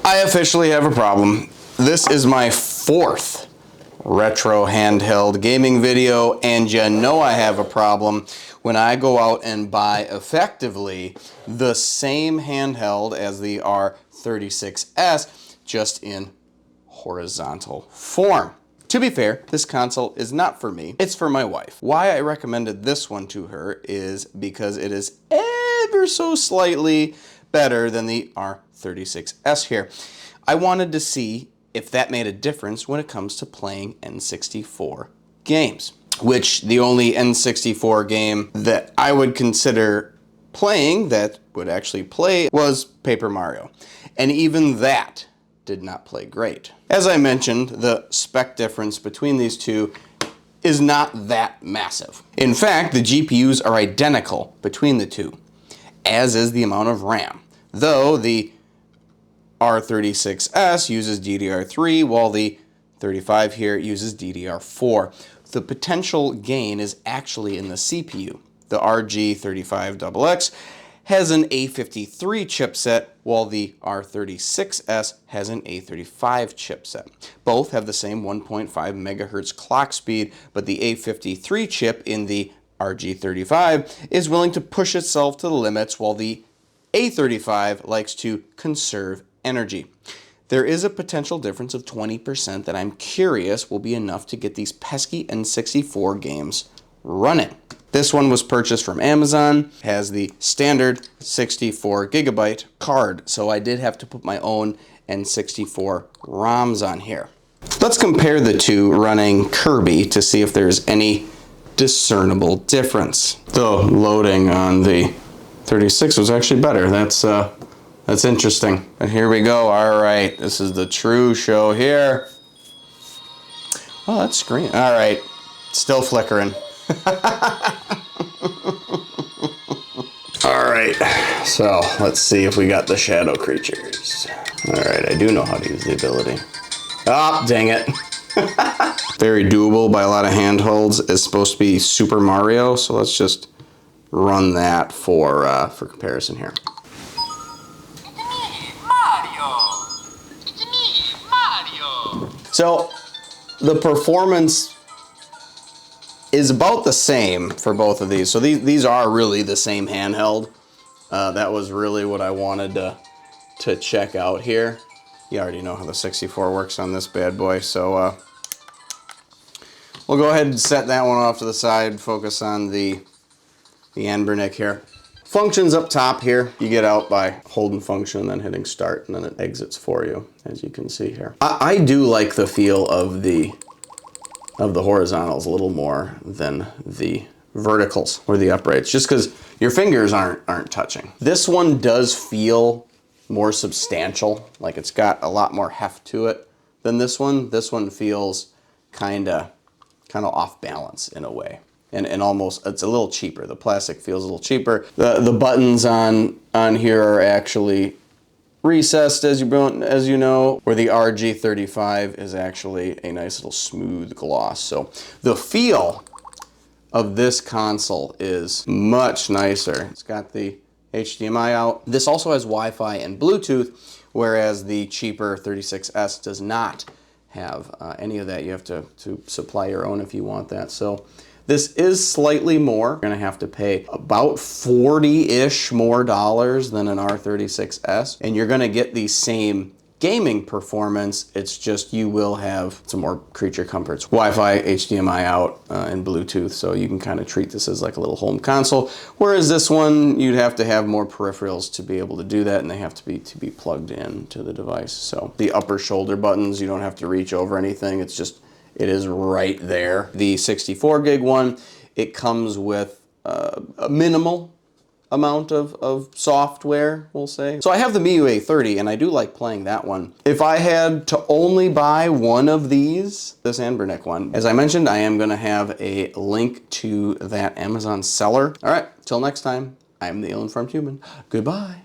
I officially have a problem. This is my 4th retro handheld gaming video, and you know I have a problem when I go out and buy effectively the same handheld as the R35XX, just in horizontal form. To be fair, this console is not for me, it's for my wife. Why I recommended this one to her is because it is ever so slightly better than the R35S here. I wanted to see if that made a difference when it comes to playing N64 games, which the only N64 game that I would consider playing that would actually play was Paper Mario. And even that did not play great. As I mentioned, the spec difference between these two is not that massive. In fact, the GPUs are identical between the two, as is the amount of RAM, though the R36S uses DDR3 while the 35 here uses DDR4. The potential gain is actually in the CPU. The RG35XX has an A53 chipset while the R36S has an A35 chipset. Both have the same 1.5 megahertz clock speed, but the A53 chip in the RG35 is willing to push itself to the limits while the A35 likes to conserve energy. There is a potential difference of 20% that I'm curious will be enough to get these pesky N64 games running. This one was purchased from Amazon, has the standard 64 gigabyte card, so I did have to put my own N64 ROMs on here. Let's compare the two running Kirby to see if there's any discernible difference. The loading on the 36 was actually better. That's interesting. And here we go. All right, this is the true show here. Oh, that's screen. All right, still flickering. All right, so let's see if we got the shadow creatures. All right, I do know how to use the ability. Ah, dang it. Very doable by a lot of handholds. It's supposed to be Super Mario, so let's just run that for comparison here. So the performance is about the same for both of these. So these are really the same handheld. That was really what I wanted to check out here. You already know how the 64 works on this bad boy. So we'll go ahead and set that one off to the side, focus on the Anbernic here. Functions up top here, you get out by holding function and then hitting start, and then it exits for you, as you can see here. I do like the feel of the horizontals a little more than the verticals or the uprights, just because your fingers aren't touching. This one does feel more substantial, like it's got a lot more heft to it than this one. This one feels kind of off balance in a way. And almost, it's a little cheaper. The plastic feels a little cheaper. The buttons on here are actually recessed, as you know, where the RG35 is actually a nice little smooth gloss. So the feel of this console is much nicer. It's got the HDMI out. This also has Wi-Fi and Bluetooth, whereas the cheaper 36S does not have any of that. You have to supply your own if you want that. So this is slightly more. You're gonna have to pay about 40-ish more dollars than an R36S, and you're gonna get the same gaming performance. It's just you will have some more creature comforts. Wi-Fi, HDMI out, and Bluetooth, so you can kind of treat this as like a little home console. Whereas this one, you'd have to have more peripherals to be able to do that, and they have to be plugged in to the device. So the upper shoulder buttons, you don't have to reach over anything. It's just, it is right there. The 64 gig one, it comes with a minimal amount of software, we'll say. So I have the MIUI 30, and I do like playing that one. If I had to only buy one of these, this Anbernic one, as I mentioned, I am gonna have a link to that Amazon seller. All right, till next time, I'm the Ill-Informed Human. Goodbye.